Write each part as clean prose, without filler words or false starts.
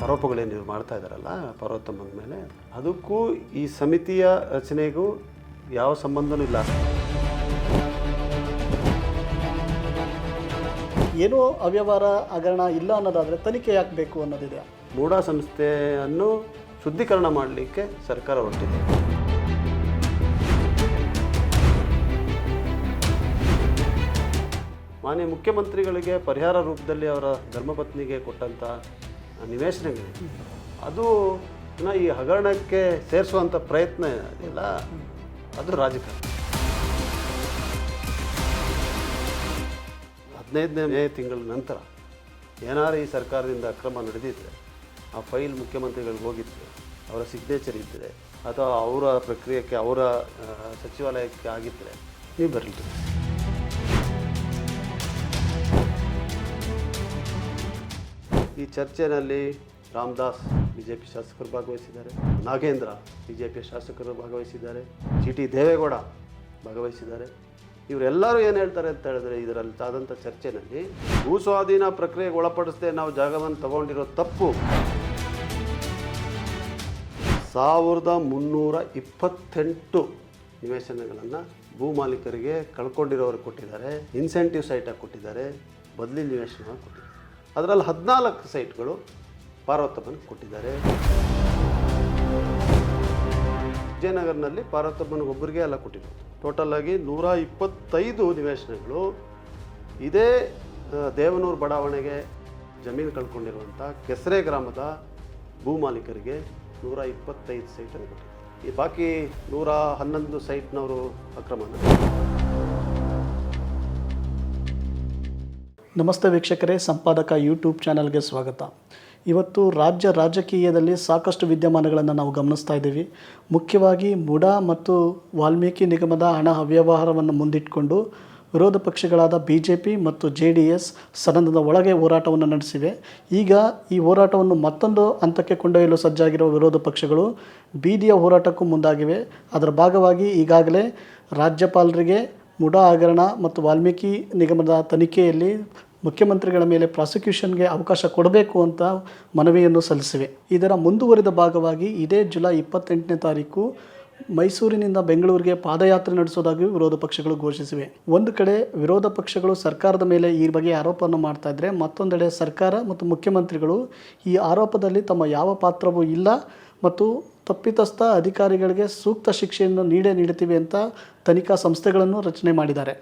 ಆರೋಪಗಳೇನು ನೀವು ಮಾಡ್ತಾ ಇದ್ದಾರಲ್ಲ ಪಾರ್ವತಮ್ಮನ ಮೇಲೆ, ಅದಕ್ಕೂ ಈ ಸಮಿತಿಯ ರಚನೆಗೂ ಯಾವ ಸಂಬಂಧನೂ ಇಲ್ಲ. ಏನೋ ಅವ್ಯವಹಾರ ಹಗರಣ ಇಲ್ಲ ಅನ್ನೋದಾದರೆ ತನಿಖೆ ಯಾಕೆ ಬೇಕು ಅನ್ನೋದಿದೆ. ಮೂಡಾ ಸಂಸ್ಥೆಯನ್ನು ಶುದ್ಧೀಕರಣ ಮಾಡಲಿಕ್ಕೆ ಸರ್ಕಾರ ಹೊರಟಿದೆ. ಮಾನ್ಯ ಮುಖ್ಯಮಂತ್ರಿಗಳಿಗೆ ಪರಿಹಾರ ರೂಪದಲ್ಲಿ ಅವರ ಧರ್ಮಪತ್ನಿಗೆ ಕೊಟ್ಟಂಥ ನಿವೇಶನಗಳು, ಅದು ಈ ಹಗರಣಕ್ಕೆ ಸೇರಿಸುವಂಥ ಪ್ರಯತ್ನ ಇಲ್ಲ, ಅದು ರಾಜಕಾರಣ. 15ನೇ ತಿಂಗಳ ನಂತರ ಏನಾರು ಈ ಸರ್ಕಾರದಿಂದ ಅಕ್ರಮ ನಡೆದಿದ್ದರೆ ಆ ಫೈಲ್ ಮುಖ್ಯಮಂತ್ರಿಗಳಿಗೆ ಹೋಗಿದ್ದರೆ, ಅವರ ಸಿಗ್ನೇಚರ್ ಇದ್ದರೆ ಅಥವಾ ಅವರ ಪ್ರಕ್ರಿಯೆಗೆ ಅವರ ಸಚಿವಾಲಯಕ್ಕೆ ಆಗಿದ್ದರೆ ನೀವು ಬರಲಿ. ಈ ಚರ್ಚೆಯಲ್ಲಿ ರಾಮದಾಸ್ BJP ಶಾಸಕರು ಭಾಗವಹಿಸಿದ್ದಾರೆ, ನಾಗೇಂದ್ರ BJP ಶಾಸಕರು ಭಾಗವಹಿಸಿದ್ದಾರೆ, GT ದೇವೇಗೌಡ ಭಾಗವಹಿಸಿದ್ದಾರೆ. ಇವರೆಲ್ಲರೂ ಏನು ಹೇಳ್ತಾರೆ ಅಂತ ಹೇಳಿದ್ರೆ, ಇದರಲ್ಲಿ ಆದಂಥ ಚರ್ಚೆಯಲ್ಲಿ ಭೂ ಸ್ವಾಧೀನ ಪ್ರಕ್ರಿಯೆಗೆ ಒಳಪಡಿಸದೆ ನಾವು ಜಾಗವನ್ನು ತಗೊಂಡಿರೋ ತಪ್ಪು. 1328 ನಿವೇಶನಗಳನ್ನು ಭೂ ಮಾಲೀಕರಿಗೆ ಕಳ್ಕೊಂಡಿರೋರು ಕೊಟ್ಟಿದ್ದಾರೆ, ಇನ್ಸೆಂಟಿವ್ ಸೈಟಾಗಿ ಕೊಟ್ಟಿದ್ದಾರೆ, ಬದಲಿ ನಿವೇಶನ ಕೊಟ್ಟಿದ್ದಾರೆ. ಅದರಲ್ಲಿ 14 ಸೈಟ್ಗಳು ಪಾರ್ವತಮ್ಮನಿಗೆ ಕೊಟ್ಟಿದ್ದಾರೆ. ವಿಜಯನಗರನಲ್ಲಿ ಪಾರ್ವತಮ್ಮನಿಗೆ ಒಬ್ಬರಿಗೆ ಎಲ್ಲ ಕೊಟ್ಟಿದ್ದಾರೆ. ಟೋಟಲ್ ಆಗಿ 125 ನಿವೇಶನಗಳು ಇದೇ ದೇವನೂರು ಬಡಾವಣೆಗೆ ಜಮೀನು ಕಳ್ಕೊಂಡಿರುವಂಥ ಕೆಸರೆ ಗ್ರಾಮದ ಭೂ ಮಾಲೀಕರಿಗೆ 125 ಸೈಟನ್ನು ಕೊಟ್ಟಿದ್ದಾರೆ. ಈ ಬಾಕಿ 111 ಸೈಟ್ನವರು ಅಕ್ರಮನ. ನಮಸ್ತೆ ವೀಕ್ಷಕರೇ, ಸಂಪಾದಕ ಯೂಟ್ಯೂಬ್ ಚಾನಲ್ಗೆ ಸ್ವಾಗತ. ಇವತ್ತು ರಾಜ್ಯ ರಾಜಕೀಯದಲ್ಲಿ ಸಾಕಷ್ಟು ವಿದ್ಯಮಾನಗಳನ್ನು ನಾವು ಗಮನಿಸ್ತಾ ಇದ್ದೀವಿ. ಮುಖ್ಯವಾಗಿ ಮುಡಾ ಮತ್ತು ವಾಲ್ಮೀಕಿ ನಿಗಮದ ಹಣ ಅವ್ಯವಹಾರವನ್ನು ಮುಂದಿಟ್ಟುಕೊಂಡು ವಿರೋಧ ಪಕ್ಷಗಳಾದ BJP ಮತ್ತು JDS ಸದನದ ಒಳಗೆ ಹೋರಾಟವನ್ನು ನಡೆಸಿವೆ. ಈಗ ಈ ಹೋರಾಟವನ್ನು ಮತ್ತೊಂದು ಹಂತಕ್ಕೆ ಕೊಂಡೊಯ್ಯಲು ಸಜ್ಜಾಗಿರುವ ವಿರೋಧ ಪಕ್ಷಗಳು ಬೀದಿಯ ಹೋರಾಟಕ್ಕೂ ಮುಂದಾಗಿವೆ. ಅದರ ಭಾಗವಾಗಿ ಈಗಾಗಲೇ ರಾಜ್ಯಪಾಲರಿಗೆ ಮುಡಾ ಹಗರಣ ಮತ್ತು ವಾಲ್ಮೀಕಿ ನಿಗಮದ ತನಿಖೆಯಲ್ಲಿ ಮುಖ್ಯಮಂತ್ರಿಗಳ ಮೇಲೆ ಪ್ರಾಸಿಕ್ಯೂಷನ್ಗೆ ಅವಕಾಶ ಕೊಡಬೇಕು ಅಂತ ಮನವಿಯನ್ನು ಸಲ್ಲಿಸಿವೆ. ಇದರ ಮುಂದುವರಿದ ಭಾಗವಾಗಿ ಇದೇ ಜುಲೈ 28ನೇ ತಾರೀಕು ಮೈಸೂರಿನಿಂದ ಬೆಂಗಳೂರಿಗೆ ಪಾದಯಾತ್ರೆ ನಡೆಸೋದಾಗಿ ವಿರೋಧ ಪಕ್ಷಗಳು ಘೋಷಿಸಿವೆ. ಒಂದು ಕಡೆ ವಿರೋಧ ಪಕ್ಷಗಳು ಸರ್ಕಾರದ ಮೇಲೆ ಈ ಬಗ್ಗೆ ಆರೋಪವನ್ನು ಮಾಡ್ತಾ ಇದ್ದರೆ, ಮತ್ತೊಂದೆಡೆ ಸರ್ಕಾರ ಮತ್ತು ಮುಖ್ಯಮಂತ್ರಿಗಳು ಈ ಆರೋಪದಲ್ಲಿ ತಮ್ಮ ಯಾವ ಪಾತ್ರವೂ ಇಲ್ಲ ಮತ್ತು ತಪ್ಪಿತಸ್ಥ ಅಧಿಕಾರಿಗಳಿಗೆ ಸೂಕ್ತ ಶಿಕ್ಷೆಯನ್ನು ನೀಡುತ್ತೀವಿ ಅಂತ ತನಿಖಾ ಸಂಸ್ಥೆಗಳನ್ನು ರಚನೆ ಮಾಡಿದ್ದಾರೆ.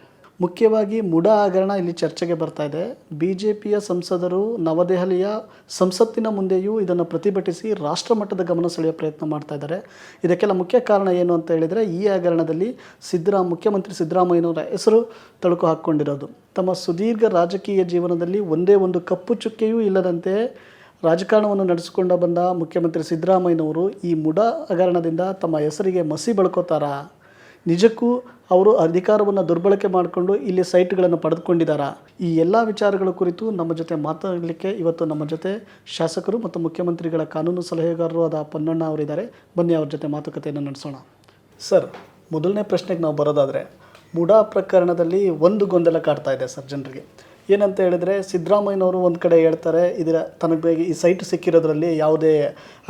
ಮುಖ್ಯವಾಗಿ ಮುಡಾ ಹಗರಣ ಇಲ್ಲಿ ಚರ್ಚೆಗೆ ಬರ್ತಾ ಇದೆ. BJPಯ ಸಂಸದರು ನವದೆಹಲಿಯ ಸಂಸತ್ತಿನ ಮುಂದೆಯೂ ಇದನ್ನು ಪ್ರತಿಭಟಿಸಿ ರಾಷ್ಟ್ರಮಟ್ಟದ ಗಮನ ಸೆಳೆಯುವ ಪ್ರಯತ್ನ ಮಾಡ್ತಾ ಇದ್ದಾರೆ. ಇದಕ್ಕೆಲ್ಲ ಮುಖ್ಯ ಕಾರಣ ಏನು ಅಂತ ಹೇಳಿದರೆ, ಈ ಹಗರಣದಲ್ಲಿ ಮುಖ್ಯಮಂತ್ರಿ ಸಿದ್ದರಾಮಯ್ಯನವರ ಹೆಸರು ತಳುಕು ಹಾಕ್ಕೊಂಡಿರೋದು. ತಮ್ಮ ಸುದೀರ್ಘ ರಾಜಕೀಯ ಜೀವನದಲ್ಲಿ ಒಂದೇ ಒಂದು ಕಪ್ಪು ಚುಕ್ಕೆಯೂ ಇಲ್ಲದಂತೆ ರಾಜಕಾರಣವನ್ನು ನಡೆಸಿಕೊಂಡು ಬಂದ ಮುಖ್ಯಮಂತ್ರಿ ಸಿದ್ದರಾಮಯ್ಯನವರು ಈ ಮುಡಾ ಹಗರಣದಿಂದ ತಮ್ಮ ಹೆಸರಿಗೆ ಮಸಿ ಬಳ್ಕೋತಾರಾ? ನಿಜಕ್ಕೂ ಅವರು ಅಧಿಕಾರವನ್ನು ದುರ್ಬಳಕೆ ಮಾಡಿಕೊಂಡು ಇಲ್ಲಿ ಸೈಟ್ಗಳನ್ನು ಪಡೆದುಕೊಂಡಿದ್ದಾರಾ? ಈ ಎಲ್ಲ ವಿಚಾರಗಳ ಕುರಿತು ನಮ್ಮ ಜೊತೆ ಮಾತಾಡಲಿಕ್ಕೆ ಇವತ್ತು ನಮ್ಮ ಜೊತೆ ಶಾಸಕರು ಮತ್ತು ಮುಖ್ಯಮಂತ್ರಿಗಳ ಕಾನೂನು ಸಲಹೆಗಾರರು ಆದ ಪೊನ್ನಣ್ಣ ಅವರಿದ್ದಾರೆ. ಬನ್ನಿ ಅವ್ರ ಜೊತೆ ಮಾತುಕತೆಯನ್ನು ನಡೆಸೋಣ. ಸರ್, ಮೊದಲನೇ ಪ್ರಶ್ನೆಗೆ ನಾವು ಬರೋದಾದರೆ, ಮುಡಾ ಪ್ರಕರಣದಲ್ಲಿ ಒಂದು ಗೊಂದಲ ಕಾಡ್ತಾ ಇದೆ ಸರ್ ಜನರಿಗೆ. ಏನಂತ ಹೇಳಿದರೆ, ಸಿದ್ದರಾಮಯ್ಯನವರು ಒಂದು ಕಡೆ ಹೇಳ್ತಾರೆ, ಇದರ ತನಗೆ ಈ ಸೈಟ್ ಸಿಕ್ಕಿರೋದ್ರಲ್ಲಿ ಯಾವುದೇ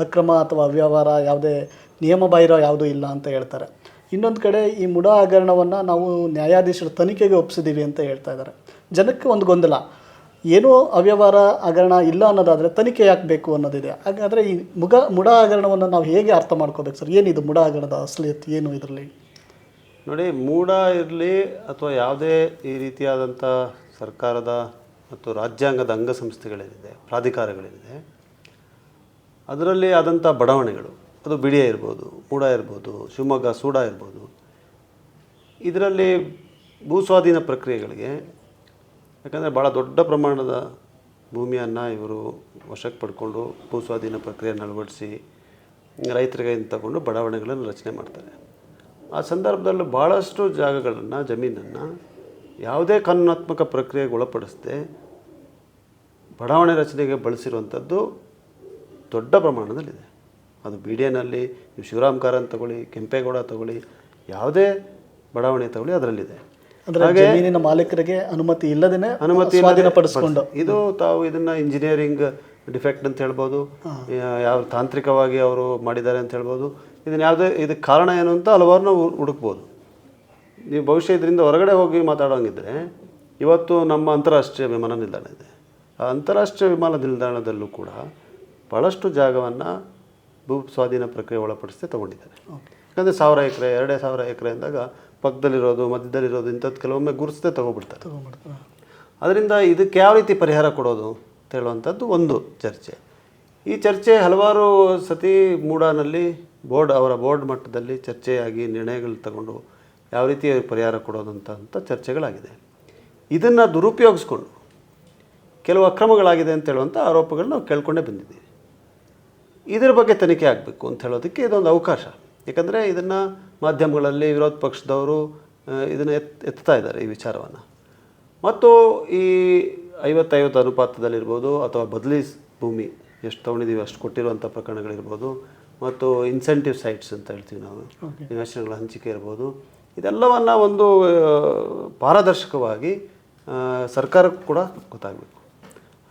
ಅಕ್ರಮ ಅಥವಾ ಅವ್ಯವಹಾರ, ಯಾವುದೇ ನಿಯಮ ಬಾಹಿರ ಯಾವುದೂ ಇಲ್ಲ ಅಂತ ಹೇಳ್ತಾರೆ. ಇನ್ನೊಂದು ಕಡೆ ಈ ಮುಡಾ ಹಗರಣವನ್ನು ನಾವು ನ್ಯಾಯಾಧೀಶರ ತನಿಖೆಗೆ ಒಪ್ಪಿಸಿದ್ದೀವಿ ಅಂತ ಹೇಳ್ತಾ ಇದ್ದಾರೆ. ಜನಕ್ಕೆ ಒಂದು ಗೊಂದಲ, ಏನೂ ಅವ್ಯವಹಾರ ಹಗರಣ ಇಲ್ಲ ಅನ್ನೋದಾದರೆ ತನಿಖೆ ಯಾಕೆ ಬೇಕು ಅನ್ನೋದಿದೆ. ಹಾಗಾದರೆ ಈ ಮುಡಾ ಹಗರಣವನ್ನು ನಾವು ಹೇಗೆ ಅರ್ಥ ಮಾಡ್ಕೋಬೇಕು ಸರ್? ಏನಿದು ಮುಡಾ ಹಗರಣದ ಅಸಲಿಯತ್ ಏನು ಇದರಲ್ಲಿ? ನೋಡಿ, ಮೂಡಾ ಇರಲಿ ಅಥವಾ ಯಾವುದೇ ಈ ರೀತಿಯಾದಂಥ ಸರ್ಕಾರದ ಮತ್ತು ರಾಜ್ಯಾಂಗದ ಅಂಗಸಂಸ್ಥೆಗಳೇನಿದೆ, ಪ್ರಾಧಿಕಾರಗಳೇನಿದೆ, ಅದರಲ್ಲಿ ಆದಂಥ ಬಡಾವಣೆಗಳು, ಅದು ಬಿಡಿಯ ಇರ್ಬೋದು, ಮೂಡಾ ಇರ್ಬೋದು, ಶಿವಮೊಗ್ಗ ಸೂಡಾ ಇರ್ಬೋದು, ಇದರಲ್ಲಿ ಭೂಸ್ವಾಧೀನ ಪ್ರಕ್ರಿಯೆಗಳಿಗೆ, ಯಾಕಂದರೆ ಭಾಳ ದೊಡ್ಡ ಪ್ರಮಾಣದ ಭೂಮಿಯನ್ನು ಇವರು ವಶಕ್ಕೆ ಪಡ್ಕೊಂಡು ಭೂಸ್ವಾಧೀನ ಪ್ರಕ್ರಿಯೆಯನ್ನು ಅಳವಡಿಸಿ ರೈತರಿಗೆ ತಗೊಂಡು ಬಡಾವಣೆಗಳನ್ನು ರಚನೆ ಮಾಡ್ತಾರೆ. ಆ ಸಂದರ್ಭದಲ್ಲಿ ಭಾಳಷ್ಟು ಜಾಗಗಳನ್ನು, ಜಮೀನನ್ನು ಯಾವುದೇ ಕಾನೂನಾತ್ಮಕ ಪ್ರಕ್ರಿಯೆಗೆ ಒಳಪಡಿಸದೆ ಬಡಾವಣೆ ರಚನೆಗೆ ಬಳಸಿರುವಂಥದ್ದು ದೊಡ್ಡ ಪ್ರಮಾಣದಲ್ಲಿದೆ. ಅದು BDAನಲ್ಲಿ ನೀವು ಶಿವರಾಮ್ ಕಾರಂತ್ ತಗೊಳ್ಳಿ, ಕೆಂಪೇಗೌಡ ತಗೊಳ್ಳಿ, ಯಾವುದೇ ಬಡಾವಣೆ ತಗೊಳ್ಳಿ, ಅದರಲ್ಲಿದೆ. ಜಮೀನಿನ ಮಾಲೀಕರಿಗೆ ಅನುಮತಿ ಇಲ್ಲದೇ ಸ್ವಾಧೀನಪಡಿಸಿಕೊಂಡು ಇದು ತಾವು ಇದನ್ನು ಇಂಜಿನಿಯರಿಂಗ್ ಡಿಫೆಕ್ಟ್ ಅಂತ ಹೇಳ್ಬೋದು, ಯಾವ ತಾಂತ್ರಿಕವಾಗಿ ಅವರು ಮಾಡಿದ್ದಾರೆ ಅಂತ ಹೇಳ್ಬೋದು. ಇದಕ್ಕೆ ಕಾರಣ ಏನು ಅಂತ ಹಲವಾರು ನಾವು ಹುಡುಕ್ಬೋದು. ನೀವು ಬಹುಶಃ ಇದರಿಂದ ಹೊರಗಡೆ ಹೋಗಿ ಮಾತಾಡೋಂಗಿದ್ರೆ, ಇವತ್ತು ನಮ್ಮ ಅಂತಾರಾಷ್ಟ್ರೀಯ ವಿಮಾನ ನಿಲ್ದಾಣ ಇದೆ. ಆ ಅಂತಾರಾಷ್ಟ್ರೀಯ ವಿಮಾನ ನಿಲ್ದಾಣದಲ್ಲೂ ಕೂಡ ಭಾಳಷ್ಟು ಜಾಗವನ್ನು ಭೂ ಸ್ವಾಧೀನ ಪ್ರಕ್ರಿಯೆ ಒಳಪಡಿಸಿ ತೊಗೊಂಡಿದ್ದಾರೆ. ಯಾಕಂದರೆ 1000 ಎಕರೆ 2500 ಎಕರೆ ಅಂದಾಗ ಪಕ್ಕದಲ್ಲಿರೋದು ಮಧ್ಯದಲ್ಲಿರೋದು ಇಂಥದ್ದು ಕೆಲವೊಮ್ಮೆ ಗುರುತಿಸದೆ ತೊಗೊಬಿಡ್ತಾರೆ. ಅದರಿಂದ ಇದಕ್ಕೆ ಯಾವ ರೀತಿ ಪರಿಹಾರ ಕೊಡೋದು ಅಂತ ಹೇಳುವಂಥದ್ದು ಒಂದು ಚರ್ಚೆ. ಈ ಚರ್ಚೆ ಹಲವಾರು ಸತಿ ಮೂಡಾನಲ್ಲಿ ಅವರ ಬೋರ್ಡ್ ಮಟ್ಟದಲ್ಲಿ ಚರ್ಚೆಯಾಗಿ ನಿರ್ಣಯಗಳು ತಗೊಂಡು ಯಾವ ರೀತಿ ಪರಿಹಾರ ಕೊಡೋದು ಅಂತ ಚರ್ಚೆಗಳಾಗಿದೆ. ಇದನ್ನು ದುರುಪಯೋಗಿಸ್ಕೊಂಡು ಕೆಲವು ಅಕ್ರಮಗಳಾಗಿದೆ ಅಂತ ಹೇಳುವಂಥ ಆರೋಪಗಳನ್ನ ನಾವು ಕೇಳ್ಕೊಂಡೇ ಬಂದಿದ್ದೀವಿ. ಇದರ ಬಗ್ಗೆ ತನಿಖೆ ಆಗಬೇಕು ಅಂತ ಹೇಳೋದಕ್ಕೆ ಇದೊಂದು ಅವಕಾಶ. ಯಾಕಂದರೆ ಇದನ್ನು ಮಾಧ್ಯಮಗಳಲ್ಲಿ ವಿರೋಧ ಪಕ್ಷದವರು ಇದನ್ನು ಎತ್ತಾ ಇದ್ದಾರೆ ಈ ವಿಚಾರವನ್ನು. ಮತ್ತು ಈ 50-50 ಅನುಪಾತದಲ್ಲಿರ್ಬೋದು, ಅಥವಾ ಬದಲಿ ಭೂಮಿ ಎಷ್ಟು ತೊಗೊಂಡಿದ್ದೀವಿ ಅಷ್ಟು ಕೊಟ್ಟಿರುವಂಥ ಪ್ರಕರಣಗಳಿರ್ಬೋದು, ಮತ್ತು ಇನ್ಸೆಂಟಿವ್ ಸೈಟ್ಸ್ ಅಂತ ಹೇಳ್ತೀವಿ ನಾವು, ನಿವೇಶನಗಳ ಹಂಚಿಕೆ ಇರ್ಬೋದು, ಇದೆಲ್ಲವನ್ನು ಒಂದು ಪಾರದರ್ಶಕವಾಗಿ ಸರ್ಕಾರಕ್ಕೂ ಕೂಡ ಗೊತ್ತಾಗಬೇಕು.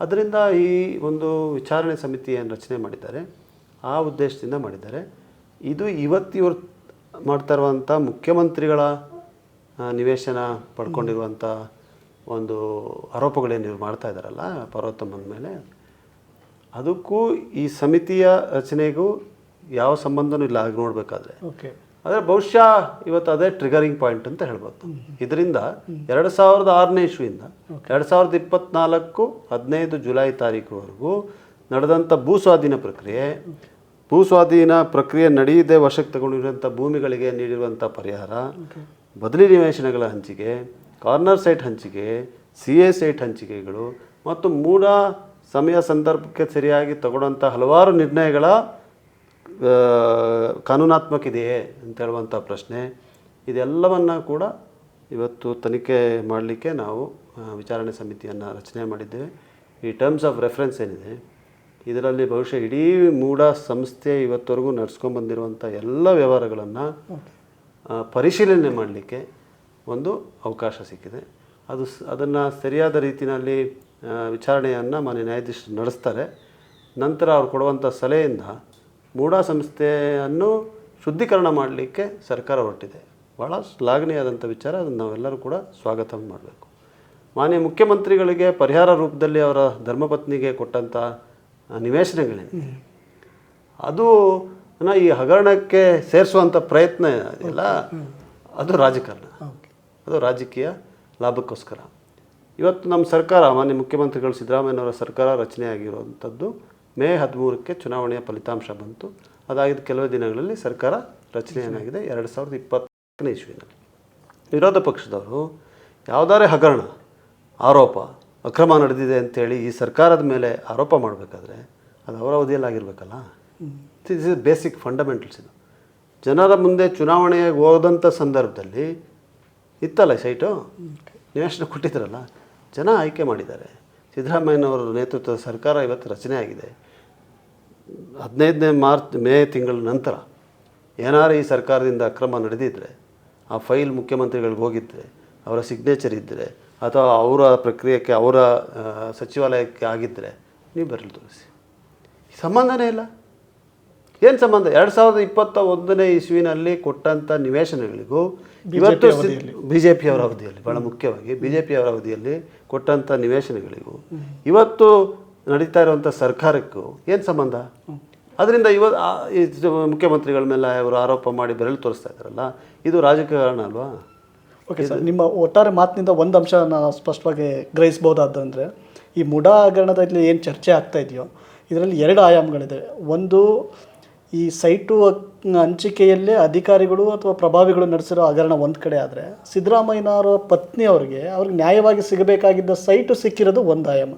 ಅದರಿಂದ ಈ ಒಂದು ವಿಚಾರಣೆ ಸಮಿತಿಯನ್ನು ರಚನೆ ಮಾಡಿದ್ದಾರೆ, ಆ ಉದ್ದೇಶದಿಂದ ಮಾಡಿದ್ದಾರೆ. ಇದು ಇವರು ಮಾಡ್ತಾ ಇರುವಂಥ ಮುಖ್ಯಮಂತ್ರಿಗಳ ನಿವೇಶನ ಪಡ್ಕೊಂಡಿರುವಂಥ ಒಂದು ಆರೋಪಗಳೇನು ಇವ್ರು ಮಾಡ್ತಾ ಇದ್ದಾರಲ್ಲ ಪಾರ್ವತಮ್ಮನ ಮೇಲೆ, ಅದಕ್ಕೂ ಈ ಸಮಿತಿಯ ರಚನೆಗೂ ಯಾವ ಸಂಬಂಧನೂ ಇಲ್ಲ ಆಗ ನೋಡಬೇಕಾದ್ರೆ. ಆದರೆ ಬಹುಶಃ ಇವತ್ತು ಅದೇ ಟ್ರಿಗರಿಂಗ್ ಪಾಯಿಂಟ್ ಅಂತ ಹೇಳ್ಬೋದು. ಇದರಿಂದ 2006ನೇ ಇಸ್ವಿಯಿಂದ 2024 15 ಜುಲೈ ತಾರೀಕುವರೆಗೂ ನಡೆದಂಥ ಭೂ ಸ್ವಾಧೀನ ಪ್ರಕ್ರಿಯೆ ನಡೆಯದೆ ವಶಕ್ಕೆ ತಗೊಂಡಿರುವಂಥ ಭೂಮಿಗಳಿಗೆ ನೀಡಿರುವಂಥ ಪರಿಹಾರ, ಬದಲಿ ನಿವೇಶನಗಳ ಹಂಚಿಕೆ, ಕಾರ್ನರ್ ಸೈಟ್ ಹಂಚಿಕೆ, CA ಸೈಟ್ ಹಂಚಿಕೆಗಳು ಮತ್ತು ಮೂಡ ಸಮಯ ಸಂದರ್ಭಕ್ಕೆ ಸರಿಯಾಗಿ ತಗೊಳ್ಳೋಂಥ ಹಲವಾರು ನಿರ್ಣಯಗಳ ಕಾನೂನಾತ್ಮಕ ಇದೆಯೇ ಅಂತ ಹೇಳುವಂಥ ಪ್ರಶ್ನೆ, ಇದೆಲ್ಲವನ್ನು ಕೂಡ ಇವತ್ತು ತನಿಖೆ ಮಾಡಲಿಕ್ಕೆ ನಾವು ವಿಚಾರಣೆ ಸಮಿತಿಯನ್ನು ರಚನೆ ಮಾಡಿದ್ದೇವೆ. ಈ ಟರ್ಮ್ಸ್ ಆಫ್ ರೆಫರೆನ್ಸ್ ಏನಿದೆ ಇದರಲ್ಲಿ ಬಹುಶಃ ಇಡೀ ಮೂಡ ಸಂಸ್ಥೆ ಇವತ್ತವರೆಗೂ ನಡೆಸ್ಕೊಂಡ್ಬಂದಿರುವಂಥ ಎಲ್ಲ ವ್ಯವಹಾರಗಳನ್ನು ಪರಿಶೀಲನೆ ಮಾಡಲಿಕ್ಕೆ ಒಂದು ಅವಕಾಶ ಸಿಕ್ಕಿದೆ. ಅದನ್ನು ಸರಿಯಾದ ರೀತಿಯಲ್ಲಿ ವಿಚಾರಣೆಯನ್ನು ಮಾನ್ಯ ನ್ಯಾಯಾಧೀಶರು ನಡೆಸ್ತಾರೆ. ನಂತರ ಅವ್ರು ಕೊಡುವಂಥ ಸಲಹೆಯಿಂದ ಮೂಡ ಸಂಸ್ಥೆಯನ್ನು ಶುದ್ಧೀಕರಣ ಮಾಡಲಿಕ್ಕೆ ಸರ್ಕಾರ ಹೊರಟಿದೆ. ಭಾಳ ಶ್ಲಾಘನೀಯವಾದಂಥ ವಿಚಾರ. ಅದನ್ನು ನಾವೆಲ್ಲರೂ ಕೂಡ ಸ್ವಾಗತ ಮಾಡಬೇಕು. ಮಾನ್ಯ ಮುಖ್ಯಮಂತ್ರಿಗಳಿಗೆ ಪರಿಹಾರ ರೂಪದಲ್ಲಿ ಅವರ ಧರ್ಮಪತ್ನಿಗೆ ಕೊಟ್ಟಂಥ ನಿವೇಶನಗಳೇನಿದೆ ಅದು ಈ ಹಗರಣಕ್ಕೆ ಸೇರಿಸುವಂಥ ಪ್ರಯತ್ನ ಇಲ್ಲ, ಅದು ರಾಜಕಾರಣ, ಅದು ರಾಜಕೀಯ ಲಾಭಕ್ಕೋಸ್ಕರ. ಇವತ್ತು ನಮ್ಮ ಸರ್ಕಾರ, ಮಾನ್ಯ ಮುಖ್ಯಮಂತ್ರಿಗಳು ಸಿದ್ದರಾಮಯ್ಯನವರ ಸರ್ಕಾರ ರಚನೆ ಆಗಿರುವಂಥದ್ದು ಮೇ 13ಕ್ಕೆ ಚುನಾವಣೆಯ ಫಲಿತಾಂಶ ಬಂತು. ಅದಾಗಿದ್ದ ಕೆಲವು ದಿನಗಳಲ್ಲಿ ಸರ್ಕಾರ ರಚನೆ ಏನಾಗಿದೆ 2020ನೇ ಇಸ್ವಿನಲ್ಲಿ. ವಿರೋಧ ಪಕ್ಷದವರು ಯಾವುದಾರೇ ಹಗರಣ ಆರೋಪ ಅಕ್ರಮ ನಡೆದಿದೆ ಅಂಥೇಳಿ ಈ ಸರ್ಕಾರದ ಮೇಲೆ ಆರೋಪ ಮಾಡಬೇಕಾದ್ರೆ ಅದು ಅವರ ಅವಧಿಯಲ್ಲಿ ಆಗಿರಬೇಕಲ್ಲ. This is basic fundamentals. ಇದು ಜನರ ಮುಂದೆ ಚುನಾವಣೆಗೆ ಹೋದಂಥ ಸಂದರ್ಭದಲ್ಲಿ ಇತ್ತಲ್ಲ ಸೈಟು, ನಿವೇಶನ ಕೊಟ್ಟಿದ್ರಲ್ಲ, ಜನ ಆಯ್ಕೆ ಮಾಡಿದ್ದಾರೆ. ಸಿದ್ದರಾಮಯ್ಯನವರ ನೇತೃತ್ವದ ಸರ್ಕಾರ ಇವತ್ತು ರಚನೆ ಆಗಿದೆ. 15ನೇ ಮೇ ತಿಂಗಳ ನಂತರ ಏನಾರು ಈ ಸರ್ಕಾರದಿಂದ ಅಕ್ರಮ ನಡೆದಿದ್ದರೆ, ಆ ಫೈಲ್ ಮುಖ್ಯಮಂತ್ರಿಗಳಿಗೆ ಹೋಗಿದ್ದರೆ, ಅವರ ಸಿಗ್ನೇಚರ್ ಇದ್ದರೆ, ಅಥವಾ ಅವರ ಪ್ರಕ್ರಿಯೆಗೆ ಅವರ ಸಚಿವಾಲಯಕ್ಕೆ ಆಗಿದ್ದರೆ ನೀವು ಬರಲು ತೋರಿಸಿ. ಸಂಬಂಧನೇ ಇಲ್ಲ. ಏನು ಸಂಬಂಧ? 2021ನೇ ಇಸ್ವಿನಲ್ಲಿ ಕೊಟ್ಟಂಥ ನಿವೇಶನಗಳಿಗೂ ಇವತ್ತು BJPಯವರ ಅವಧಿಯಲ್ಲಿ, ಭಾಳ ಮುಖ್ಯವಾಗಿ BJPಯವರ ಅವಧಿಯಲ್ಲಿ ಕೊಟ್ಟಂಥ ನಿವೇಶನಗಳಿಗೂ ಇವತ್ತು ನಡೀತಾ ಇರುವಂಥ ಸರ್ಕಾರಕ್ಕೂ ಏನು ಸಂಬಂಧ? ಅದರಿಂದ ಇವತ್ತು ಮುಖ್ಯಮಂತ್ರಿಗಳ ಮೇಲೆ ಅವರು ಆರೋಪ ಮಾಡಿ ಬೆರಳು ತೋರಿಸ್ತಾ ಇದ್ದಾರಲ್ಲ, ಇದು ರಾಜಕಾರಣ ಅಲ್ವಾ? ಓಕೆ ಸರ್, ನಿಮ್ಮ ಒಟ್ಟಾರೆ ಮಾತಿನಿಂದ ಒಂದು ಅಂಶ ನಾವು ಸ್ಪಷ್ಟವಾಗಿ ಗ್ರಹಿಸ್ಬೋದಾದಂದರೆ, ಈ ಮುಡಾ ಹಗರಣದಲ್ಲಿ ಏನು ಚರ್ಚೆ ಆಗ್ತಾ ಇದೆಯೋ ಇದರಲ್ಲಿ 2 ಆಯಾಮಗಳಿದೆ. ಒಂದು, ಈ ಸೈಟು ಹಂಚಿಕೆಯಲ್ಲೇ ಅಧಿಕಾರಿಗಳು ಅಥವಾ ಪ್ರಭಾವಿಗಳು ನಡೆಸಿರೋ ಹಗರಣ ಒಂದು ಕಡೆ ಆದರೆ, ಸಿದ್ದರಾಮಯ್ಯನವರ ಪತ್ನಿಯವ್ರಿಗೆ ನ್ಯಾಯವಾಗಿ ಸಿಗಬೇಕಾಗಿದ್ದ ಸೈಟು ಸಿಕ್ಕಿರೋದು ಒಂದು ಆಯಾಮ.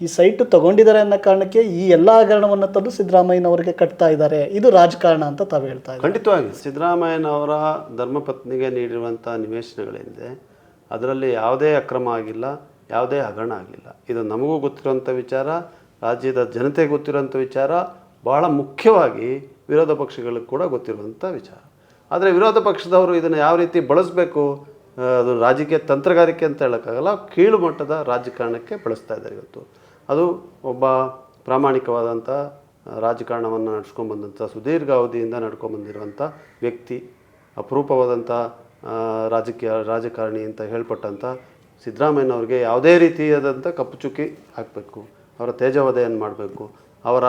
ಈ ಸೈಟು ತೊಗೊಂಡಿದ್ದಾರೆ ಅನ್ನೋ ಕಾರಣಕ್ಕೆ ಈ ಎಲ್ಲ ಹಗರಣವನ್ನು ತಂದು ಸಿದ್ದರಾಮಯ್ಯನವರಿಗೆ ಕಟ್ತಾ ಇದ್ದಾರೆ, ಇದು ರಾಜಕಾರಣ ಅಂತ ತಾವು ಹೇಳ್ತಾ ಇದ್ದಾರೆ. ಖಂಡಿತವಾಗಿ ಸಿದ್ದರಾಮಯ್ಯನವರ ಧರ್ಮಪತ್ನಿಗೆ ನೀಡಿರುವಂಥ ನಿವೇಶನಗಳೇನಿದೆ ಅದರಲ್ಲಿ ಯಾವುದೇ ಅಕ್ರಮ ಆಗಿಲ್ಲ, ಯಾವುದೇ ಹಗರಣ ಆಗಿಲ್ಲ. ಇದು ನಮಗೂ ಗೊತ್ತಿರುವಂಥ ವಿಚಾರ, ರಾಜ್ಯದ ಜನತೆಗೆ ಗೊತ್ತಿರುವಂಥ ವಿಚಾರ, ಭಾಳ ಮುಖ್ಯವಾಗಿ ವಿರೋಧ ಪಕ್ಷಗಳಿಗೆ ಕೂಡ ಗೊತ್ತಿರುವಂಥ ವಿಚಾರ. ಆದರೆ ವಿರೋಧ ಪಕ್ಷದವರು ಇದನ್ನು ಯಾವ ರೀತಿ ಬಳಸಬೇಕು, ಅದು ರಾಜಕೀಯ ತಂತ್ರಗಾರಿಕೆ ಅಂತ ಹೇಳೋಕ್ಕಾಗಲ್ಲ, ಕೀಳು ಮಟ್ಟದ ರಾಜಕಾರಣಕ್ಕೆ ಬಳಸ್ತಾ ಇದ್ದಾರೆ ಇವತ್ತು. ಅದು ಒಬ್ಬ ಪ್ರಾಮಾಣಿಕವಾದಂಥ ರಾಜಕಾರಣವನ್ನು ನಡ್ಸ್ಕೊಂಡ್ಬಂದಂಥ ಸುದೀರ್ಘ ಅವಧಿಯಿಂದ ನಡ್ಕೊಂಡ್ಬಂದಿರುವಂಥ ವ್ಯಕ್ತಿ, ಅಪರೂಪವಾದಂಥ ರಾಜಕಾರಣಿ ಅಂತ ಹೇಳ್ಪಟ್ಟಂಥ ಸಿದ್ದರಾಮಯ್ಯನವ್ರಿಗೆ ಯಾವುದೇ ರೀತಿಯಾದಂಥ ಕಪ್ಪು ಚುಕ್ಕಿ ಹಾಕಬೇಕು, ಅವರ ತೇಜೋವಧೆಯನ್ನು ಮಾಡಬೇಕು, ಅವರ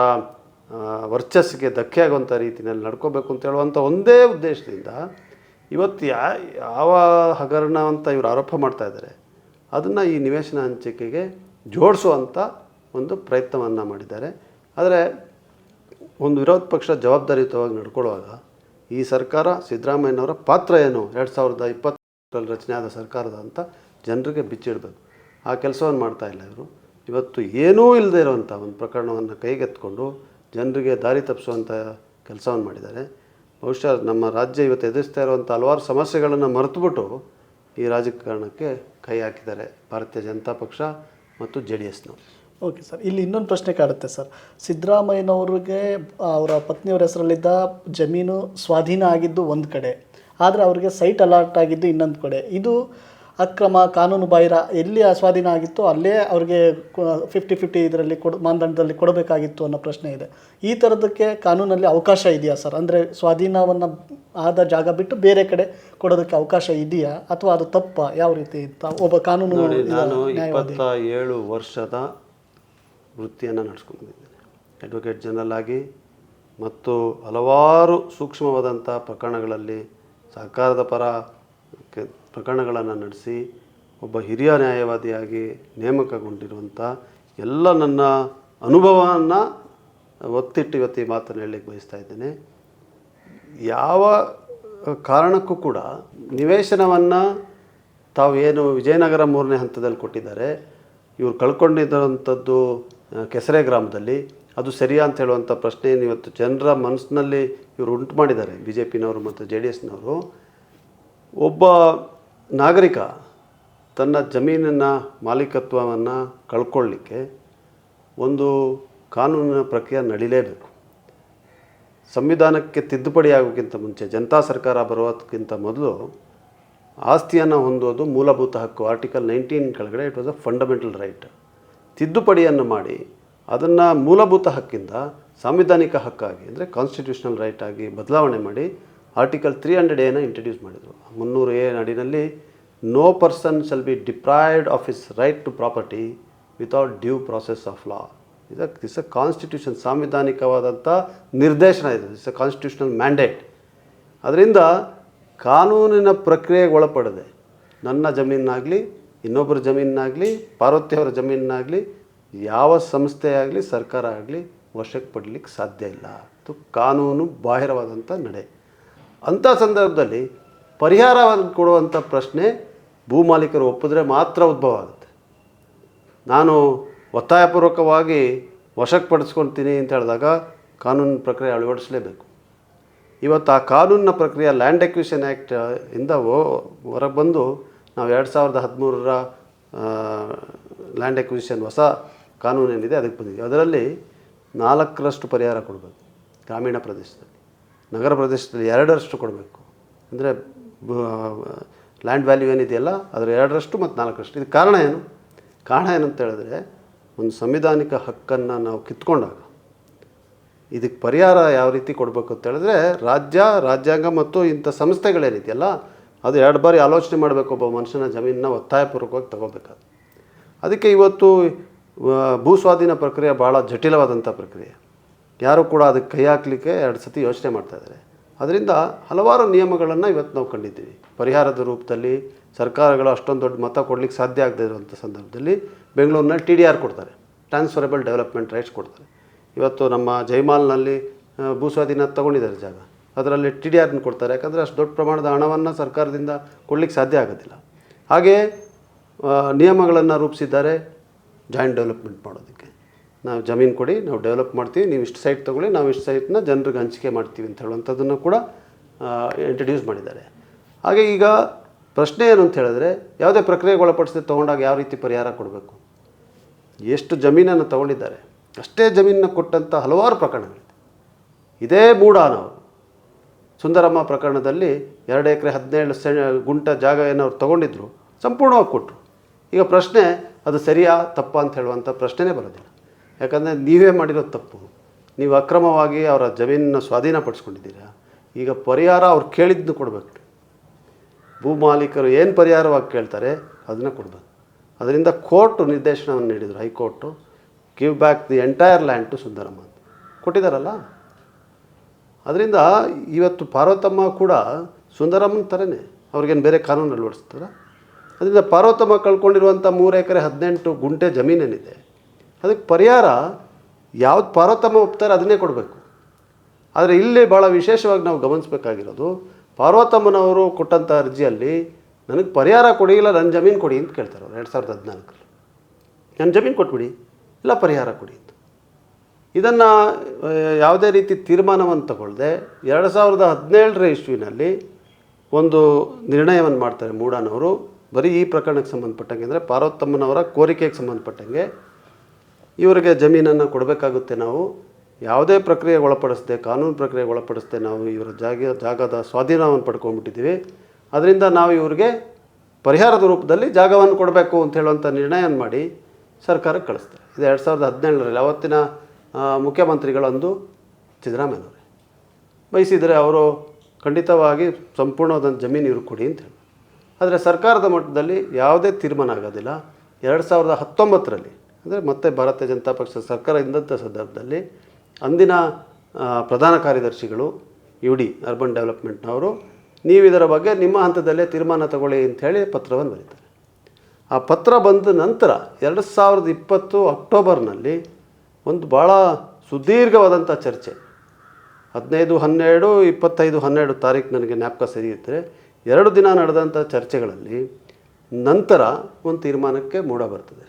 ವರ್ಚಸ್ಸಿಗೆ ಧಕ್ಕೆ ಆಗುವಂಥ ರೀತಿಯಲ್ಲಿ ನಡ್ಕೋಬೇಕು ಅಂತ ಹೇಳುವಂಥ ಒಂದೇ ಉದ್ದೇಶದಿಂದ ಇವತ್ತು ಯಾವ ಹಗರಣ ಅಂತ ಇವರು ಆರೋಪ ಮಾಡ್ತಾಯಿದ್ದಾರೆ ಅದನ್ನು ಈ ನಿವೇಶನ ಹಂಚಿಕೆಗೆ ಜೋಡಿಸುವಂಥ ಒಂದು ಪ್ರಯತ್ನವನ್ನು ಮಾಡಿದ್ದಾರೆ. ಆದರೆ ಒಂದು ವಿರೋಧ ಪಕ್ಷ ಜವಾಬ್ದಾರಿಯುತವಾಗಿ ನಡ್ಕೊಳ್ಳುವಾಗ ಈ ಸರ್ಕಾರ, ಸಿದ್ದರಾಮಯ್ಯನವರ ಪಾತ್ರ ಏನು 2020 ರಚನೆ ಆದ ಸರ್ಕಾರದ ಅಂತ ಜನರಿಗೆ ಬಿಚ್ಚಿಡಬೇಕು. ಆ ಕೆಲಸವನ್ನು ಮಾಡ್ತಾಯಿಲ್ಲ ಇವರು. ಇವತ್ತು ಏನೂ ಇಲ್ಲದೆ ಇರುವಂಥ ಒಂದು ಪ್ರಕರಣವನ್ನು ಕೈಗೆತ್ಕೊಂಡು ಜನರಿಗೆ ದಾರಿ ತಪ್ಪಿಸುವಂಥ ಕೆಲಸವನ್ನು ಮಾಡಿದ್ದಾರೆ. ಬಹುಶಃ ನಮ್ಮ ರಾಜ್ಯ ಇವತ್ತು ಎದುರಿಸ್ತಾ ಇರುವಂಥ ಹಲವಾರು ಸಮಸ್ಯೆಗಳನ್ನು ಮರೆತುಬಿಟ್ಟು ಈ ರಾಜಕಾರಣಕ್ಕೆ ಕೈ ಹಾಕಿದ್ದಾರೆ ಭಾರತೀಯ ಜನತಾ ಪಕ್ಷ ಮತ್ತು JDSನವರು. ಓಕೆ ಸರ್, ಇಲ್ಲಿ ಇನ್ನೊಂದು ಪ್ರಶ್ನೆ ಕಾಡುತ್ತೆ ಸರ್. ಸಿದ್ದರಾಮಯ್ಯನವ್ರಿಗೆ ಅವರ ಪತ್ನಿಯವರ ಹೆಸರಲ್ಲಿದ್ದ ಜಮೀನು ಸ್ವಾಧೀನ ಆಗಿದ್ದು ಒಂದು ಕಡೆ, ಆದರೆ ಅವರಿಗೆ ಸೈಟ್ ಅಲಾಟ್ ಆಗಿದ್ದು ಇನ್ನೊಂದು ಕಡೆ. ಇದು ಅಕ್ರಮ, ಕಾನೂನು ಬಾಹಿರ. ಎಲ್ಲಿ ಸ್ವಾಧೀನ ಆಗಿತ್ತು ಅಲ್ಲೇ ಅವ್ರಿಗೆ 50-50 ಇದರಲ್ಲಿ ಮಾನದಂಡದಲ್ಲಿ ಕೊಡಬೇಕಾಗಿತ್ತು ಅನ್ನೋ ಪ್ರಶ್ನೆ ಇದೆ. ಈ ಥರದಕ್ಕೆ ಕಾನೂನಲ್ಲಿ ಅವಕಾಶ ಇದೆಯಾ ಸರ್? ಅಂದರೆ ಸ್ವಾಧೀನವನ್ನು ಆದ ಜಾಗ ಬಿಟ್ಟು ಬೇರೆ ಕಡೆ ಕೊಡೋದಕ್ಕೆ ಅವಕಾಶ ಇದೆಯಾ, ಅಥವಾ ಅದು ತಪ್ಪ? ಯಾವ ರೀತಿ ಒಬ್ಬ ಕಾನೂನು ನಾನು 27 ವರ್ಷದ ವೃತ್ತಿಯನ್ನು ನಡೆಸ್ಕೊಂಡಿದ್ದೇನೆ ಅಡ್ವೊಕೇಟ್ ಜನರಲ್ ಆಗಿ, ಮತ್ತು ಹಲವಾರು ಸೂಕ್ಷ್ಮವಾದಂಥ ಪ್ರಕರಣಗಳಲ್ಲಿ ಸರ್ಕಾರದ ಪರ ಪ್ರಕರಣಗಳನ್ನು ನಡೆಸಿ ಒಬ್ಬ ಹಿರಿಯ ನ್ಯಾಯವಾದಿಯಾಗಿ ನೇಮಕಗೊಂಡಿರುವಂಥ ಎಲ್ಲ ನನ್ನ ಅನುಭವವನ್ನು ಒತ್ತಿಟ್ಟು ಇವತ್ತು ಈ ಮಾತನ್ನು ಹೇಳಲಿಕ್ಕೆ ಬಯಸ್ತಾ ಇದ್ದೇನೆ. ಯಾವ ಕಾರಣಕ್ಕೂ ಕೂಡ ನಿವೇಶನವನ್ನು ತಾವು ಏನು ವಿಜಯನಗರ 3ನೇ ಹಂತದಲ್ಲಿ ಕೊಟ್ಟಿದ್ದಾರೆ, ಇವರು ಕಳ್ಕೊಂಡಿದ್ದಂಥದ್ದು ಕೆಸರೆ ಗ್ರಾಮದಲ್ಲಿ, ಅದು ಸರಿಯಾ ಅಂತ ಹೇಳುವಂಥ ಪ್ರಶ್ನೆಯನ್ನು ಇವತ್ತು ಜನರ ಮನಸ್ಸಿನಲ್ಲಿ ಇವರು ಉಂಟು ಮಾಡಿದ್ದಾರೆ, BJPನವರು ಮತ್ತು JDSನವರು. ಒಬ್ಬ ನಾಗರಿಕ ತನ್ನ ಜಮೀನಿನ ಮಾಲೀಕತ್ವವನ್ನು ಕಳ್ಕೊಳ್ಳಿಕ್ಕೆ ಒಂದು ಕಾನೂನಿನ ಪ್ರಕ್ರಿಯೆ ನಡೀಲೇಬೇಕು. ಸಂವಿಧಾನಕ್ಕೆ ತಿದ್ದುಪಡಿ ಆಗೋಕ್ಕಿಂತ ಮುಂಚೆ, ಜನತಾ ಸರ್ಕಾರ ಬರೋದಕ್ಕಿಂತ ಮೊದಲು ಆಸ್ತಿಯನ್ನು ಹೊಂದೋದು ಮೂಲಭೂತ ಹಕ್ಕು. ಆರ್ಟಿಕಲ್ 19 ಕೆಳಗಡೆ it was a fundamental right. ತಿದ್ದುಪಡಿಯನ್ನು ಮಾಡಿ ಅದನ್ನು ಮೂಲಭೂತ ಹಕ್ಕಿಂದ ಸಾಂವಿಧಾನಿಕ ಹಕ್ಕಾಗಿ, ಅಂದರೆ ಕಾನ್ಸ್ಟಿಟ್ಯೂಷನಲ್ ರೈಟ್ ಆಗಿ ಬದಲಾವಣೆ ಮಾಡಿ ಆರ್ಟಿಕಲ್ 300A ಇಂಟ್ರಡ್ಯೂಸ್ ಮಾಡಿದರು. 300A ಅಡಿನಲ್ಲಿ no person shall be deprived of his right to property without due process of law. This a constitution, ಸಾಂವಿಧಾನಿಕವಾದಂಥ ನಿರ್ದೇಶನ ಇದೆ. This a constitutional mandate. ಅದರಿಂದ ಕಾನೂನಿನ ಪ್ರಕ್ರಿಯೆಗೆ ಒಳಪಡದೆ ನನ್ನ ಜಮೀನಾಗಲಿ, ಇನ್ನೊಬ್ಬರ ಜಮೀನಾಗಲಿ, ಪಾರ್ವತಿಯವರ ಜಮೀನಾಗಲಿ ಯಾವ ಸಂಸ್ಥೆ ಆಗಲಿ ಸರ್ಕಾರ ಆಗಲಿ ವಶಕ್ಕೆ ಪಡಲಿಕ್ಕೆ ಸಾಧ್ಯ ಇಲ್ಲ. ಅದು ಕಾನೂನು ಬಾಹಿರವಾದಂಥ ನಡೆ. ಅಂಥ ಸಂದರ್ಭದಲ್ಲಿ ಪರಿಹಾರವನ್ನು ಕೊಡುವಂಥ ಪ್ರಶ್ನೆ ಭೂಮಾಲೀಕರು ಒಪ್ಪಿದ್ರೆ ಮಾತ್ರ ಉದ್ಭವ ಆಗುತ್ತೆ. ನಾನು ಒತ್ತಾಯಪೂರ್ವಕವಾಗಿ ವಶಕ್ಕೆ ಪಡಿಸ್ಕೊಳ್ತೀನಿ ಅಂತ ಹೇಳಿದಾಗ ಕಾನೂನು ಪ್ರಕ್ರಿಯೆ ಅಳವಡಿಸಲೇಬೇಕು. ಇವತ್ತು ಆ ಕಾನೂನಿನ ಪ್ರಕ್ರಿಯೆ ಲ್ಯಾಂಡ್ ಎಕ್ವಿಷನ್ ಆ್ಯಕ್ಟ್ ಇಂದ ಹೊರಗೆ ಬಂದು ನಾವು 2013ರ ಲ್ಯಾಂಡ್ ಎಕ್ವಿಷನ್ ಹೊಸ ಕಾನೂನು ಏನಿದೆ ಅದಕ್ಕೆ ಬಂದಿದೆ. ಅದರಲ್ಲಿ 4ರಷ್ಟು ಪರಿಹಾರ ಕೊಡಬೇಕು ಗ್ರಾಮೀಣ ಪ್ರದೇಶದಲ್ಲಿ, ನಗರ ಪ್ರದೇಶದಲ್ಲಿ 2ರಷ್ಟು ಕೊಡಬೇಕು. ಅಂದರೆ ಲ್ಯಾಂಡ್ ವ್ಯಾಲ್ಯೂ ಏನಿದೆಯಲ್ಲ ಅದರ 2ರಷ್ಟು ಮತ್ತು 4ರಷ್ಟು. ಇದು ಕಾರಣ ಏನು? ಕಾರಣ ಏನಂತ ಹೇಳಿದ್ರೆ, ಒಂದು ಸಂವಿಧಾನಿಕ ಹಕ್ಕನ್ನು ನಾವು ಕಿತ್ಕೊಂಡಾಗ ಇದಕ್ಕೆ ಪರಿಹಾರ ಯಾವ ರೀತಿ ಕೊಡಬೇಕು ಅಂತ ಹೇಳಿದ್ರೆ, ರಾಜ್ಯಾಂಗ ಮತ್ತು ಇಂಥ ಸಂಸ್ಥೆಗಳೇನಿದೆಯಲ್ಲ ಅದು 2 ಬಾರಿ ಆಲೋಚನೆ ಮಾಡಬೇಕು. ಒಬ್ಬ ಮನುಷ್ಯನ ಜಮೀನನ್ನ ಒತ್ತಾಯಪೂರ್ವಕವಾಗಿ ತಗೋಬೇಕಾದ್ರೆ. ಅದಕ್ಕೆ ಇವತ್ತು ಭೂ ಸ್ವಾಧೀನ ಪ್ರಕ್ರಿಯೆ ಭಾಳ ಜಟಿಲವಾದಂಥ ಪ್ರಕ್ರಿಯೆ. ಯಾರು ಕೂಡ ಅದಕ್ಕೆ ಕೈ ಹಾಕಲಿಕ್ಕೆ 2 ಸತಿ ಯೋಚನೆ ಮಾಡ್ತಾಯಿದ್ದಾರೆ. ಅದರಿಂದ ಹಲವಾರು ನಿಯಮಗಳನ್ನು ಇವತ್ತು ನಾವು ಕಂಡಿದ್ದೀವಿ. ಪರಿಹಾರದ ರೂಪದಲ್ಲಿ ಸರ್ಕಾರಗಳು ಅಷ್ಟೊಂದು ದೊಡ್ಡ ಮೊತ್ತ ಕೊಡಲಿಕ್ಕೆ ಸಾಧ್ಯ ಆಗದೇ ಇರುವಂಥ ಸಂದರ್ಭದಲ್ಲಿ ಬೆಂಗಳೂರಿನಲ್ಲಿ TDR ಕೊಡ್ತಾರೆ, ಟ್ರಾನ್ಸ್ಫರಬಲ್ ಡೆವಲಪ್ಮೆಂಟ್ ರೈಟ್ಸ್ ಕೊಡ್ತಾರೆ. ಇವತ್ತು ನಮ್ಮ ಜೈಮಾಲ್ನಲ್ಲಿ ಭೂ ಸ್ವಾಧೀನ ತೊಗೊಂಡಿದ್ದಾರೆ ಜಾಗ, ಅದರಲ್ಲಿ TDRನ ಕೊಡ್ತಾರೆ. ಯಾಕಂದರೆ ಅಷ್ಟು ದೊಡ್ಡ ಪ್ರಮಾಣದ ಹಣವನ್ನು ಸರ್ಕಾರದಿಂದ ಕೊಡಲಿಕ್ಕೆ ಸಾಧ್ಯ ಆಗೋದಿಲ್ಲ. ಹಾಗೆ ನಿಯಮಗಳನ್ನು ರೂಪಿಸಿದ್ದಾರೆ ಜಾಯಿಂಟ್ ಡೆವಲಪ್ಮೆಂಟ್ ಮಾಡೋದಕ್ಕೆ. ನಾವು ಜಮೀನು ಕೊಡಿ, ನಾವು ಡೆವಲಪ್ ಮಾಡ್ತೀವಿ, ನೀವು ಇಷ್ಟು ಸೈಟ್ ತೊಗೊಳ್ಳಿ, ನಾವು ಇಷ್ಟು ಸೈಟ್ನ ಜನರಿಗೆ ಹಂಚಿಕೆ ಮಾಡ್ತೀವಿ ಅಂತ ಹೇಳುವಂಥದ್ದನ್ನು ಕೂಡ ಇಂಟ್ರಡ್ಯೂಸ್ ಮಾಡಿದ್ದಾರೆ. ಹಾಗೆ ಈಗ ಪ್ರಶ್ನೆ ಏನು ಅಂತ ಹೇಳಿದ್ರೆ, ಯಾವುದೇ ಪ್ರಕ್ರಿಯೆಗೆ ಒಳಪಡಿಸದೆ ತೊಗೊಂಡಾಗ ಯಾವ ರೀತಿ ಪರಿಹಾರ ಕೊಡಬೇಕು? ಎಷ್ಟು ಜಮೀನನ್ನು ತೊಗೊಂಡಿದ್ದಾರೆ, ಅಷ್ಟೇ ಜಮೀನನ್ನು ಕೊಟ್ಟಂಥ ಹಲವಾರು ಪ್ರಕರಣಗಳಿದೆ. ಇದೇ ಮೂಢ ನಾವು ಸುಂದರಮ್ಮ ಪ್ರಕರಣದಲ್ಲಿ 2 ಎಕರೆ 17 ಗುಂಟ ಜಾಗ ಏನವ್ರು ತೊಗೊಂಡಿದ್ರು, ಸಂಪೂರ್ಣವಾಗಿ ಕೊಟ್ಟರು. ಈಗ ಪ್ರಶ್ನೆ ಅದು ಸರಿಯಾ ತಪ್ಪಾ ಅಂತ ಹೇಳುವಂಥ ಪ್ರಶ್ನೆನೇ ಬರೋದಿಲ್ಲ. ಯಾಕಂದರೆ ನೀವೇ ಮಾಡಿರೋ ತಪ್ಪು. ನೀವು ಅಕ್ರಮವಾಗಿ ಅವರ ಜಮೀನನ್ನು ಸ್ವಾಧೀನಪಡಿಸ್ಕೊಂಡಿದ್ದೀರಾ. ಈಗ ಪರಿಹಾರ ಅವ್ರು ಕೇಳಿದ್ದು ಕೊಡಬೇಕು. ಭೂ ಮಾಲೀಕರು ಏನು ಪರಿಹಾರವಾಗಿ ಕೇಳ್ತಾರೆ ಅದನ್ನು ಕೊಡಬೇಕು. ಅದರಿಂದ ಕೋರ್ಟು ನಿರ್ದೇಶನವನ್ನು ನೀಡಿದರು, high court, give back the entire land to Sundaramma ಅಂತ ಕೊಟ್ಟಿದ್ದಾರಲ್ಲ. ಅದರಿಂದ ಇವತ್ತು ಪಾರ್ವತಮ್ಮ ಕೂಡ ಸುಂದರಮ್ಮನ ಥರನೇ, ಅವ್ರಿಗೇನು ಬೇರೆ ಕಾನೂನು ಅಳವಡಿಸ್ತಾರ. ಅದರಿಂದ ಪಾರ್ವತಮ್ಮ ಕಳ್ಕೊಂಡಿರುವಂಥ 3 ಎಕರೆ 18 ಗುಂಟೆ ಜಮೀನೇನಿದೆ ಅದಕ್ಕೆ ಪರಿಹಾರ ಯಾವ್ದು ಪಾರ್ವತಮ್ಮ ಒಪ್ತಾರೆ ಅದನ್ನೇ ಕೊಡಬೇಕು. ಆದರೆ ಇಲ್ಲಿ ಭಾಳ ವಿಶೇಷವಾಗಿ ನಾವು ಗಮನಿಸಬೇಕಾಗಿರೋದು, ಪಾರ್ವತಮ್ಮನವರು ಕೊಟ್ಟಂಥ ಅರ್ಜಿಯಲ್ಲಿ ನನಗೆ ಪರಿಹಾರ ಕೊಡಿ, ಇಲ್ಲ ನನ್ನ ಜಮೀನು ಕೊಡಿ ಅಂತ ಕೇಳ್ತಾರೆ ಅವರು 2014. ನನ್ನ ಜಮೀನು ಕೊಟ್ಬಿಡಿ, ಇಲ್ಲ ಪರಿಹಾರ ಕೊಡಿ ಅಂತ. ಇದನ್ನು ಯಾವುದೇ ರೀತಿ ತೀರ್ಮಾನವನ್ನು ತಗೊಳ್ಳದೆ 2017 ಇಸ್ವಿನಲ್ಲಿ ಒಂದು ನಿರ್ಣಯವನ್ನು ಮಾಡ್ತಾರೆ ಮೂಡಾನವರು. ಬರೀ ಈ ಪ್ರಕರಣಕ್ಕೆ ಸಂಬಂಧಪಟ್ಟಂಗೆ, ಅಂದರೆ ಪಾರ್ವತಮ್ಮನವರ ಕೋರಿಕೆಗೆ ಸಂಬಂಧಪಟ್ಟಂಗೆ ಇವರಿಗೆ ಜಮೀನನ್ನು ಕೊಡಬೇಕಾಗುತ್ತೆ. ನಾವು ಯಾವುದೇ ಪ್ರಕ್ರಿಯೆಗೆ ಒಳಪಡಿಸದೆ, ಕಾನೂನು ಪ್ರಕ್ರಿಯೆಗೆ ಒಳಪಡಿಸದೆ ನಾವು ಇವರ ಜಾಗದ ಸ್ವಾಧೀನವನ್ನು ಪಡ್ಕೊಂಡ್ಬಿಟ್ಟಿದ್ದೀವಿ. ಅದರಿಂದ ನಾವು ಇವರಿಗೆ ಪರಿಹಾರದ ರೂಪದಲ್ಲಿ ಜಾಗವನ್ನು ಕೊಡಬೇಕು ಅಂತ ಹೇಳುವಂಥ ನಿರ್ಣಯವನ್ನು ಮಾಡಿ ಸರ್ಕಾರಕ್ಕೆ ಕಳಿಸ್ತಾರೆ. ಇದು 2017ರಲ್ಲಿ ಅವತ್ತಿನ ಮುಖ್ಯಮಂತ್ರಿಗಳೊಂದು ಸಿದ್ದರಾಮಯ್ಯನವರೇ ಬಯಸಿದರೆ ಅವರು ಖಂಡಿತವಾಗಿ ಸಂಪೂರ್ಣವಾದಂಥ ಜಮೀನು ಇವ್ರಿಗೆ ಕೊಡಿ ಅಂತ ಹೇಳಿ. ಆದರೆ ಸರ್ಕಾರದ ಮಟ್ಟದಲ್ಲಿ ಯಾವುದೇ ತೀರ್ಮಾನ ಆಗೋದಿಲ್ಲ. 2019ರಲ್ಲಿ ಅಂದರೆ ಮತ್ತೆ ಭಾರತೀಯ ಜನತಾ ಪಕ್ಷ ಸರ್ಕಾರ ಇದ್ದಂಥ ಸಂದರ್ಭದಲ್ಲಿ ಅಂದಿನ ಪ್ರಧಾನ ಕಾರ್ಯದರ್ಶಿಗಳು UD ಅರ್ಬನ್ ಡೆವಲಪ್ಮೆಂಟ್ನವರು, ನೀವು ಇದರ ಬಗ್ಗೆ ನಿಮ್ಮ ಹಂತದಲ್ಲೇ ತೀರ್ಮಾನ ತಗೊಳ್ಳಿ ಅಂಥೇಳಿ ಪತ್ರವನ್ನು ಬರೀತಾರೆ. ಆ ಪತ್ರ ಬಂದ ನಂತರ 2020 ಅಕ್ಟೋಬರ್ನಲ್ಲಿ ಒಂದು ಭಾಳ ಸುದೀರ್ಘವಾದಂಥ ಚರ್ಚೆ, 15/12 ತಾರೀಕು ನನಗೆ ಜ್ಞಾಪಕ ಸರಿ ಇದ್ದರೆ 2 ದಿನ ನಡೆದಂಥ ಚರ್ಚೆಗಳಲ್ಲಿ ನಂತರ ಒಂದು ತೀರ್ಮಾನಕ್ಕೆ ಮೂಡ ಬರ್ತದೆ.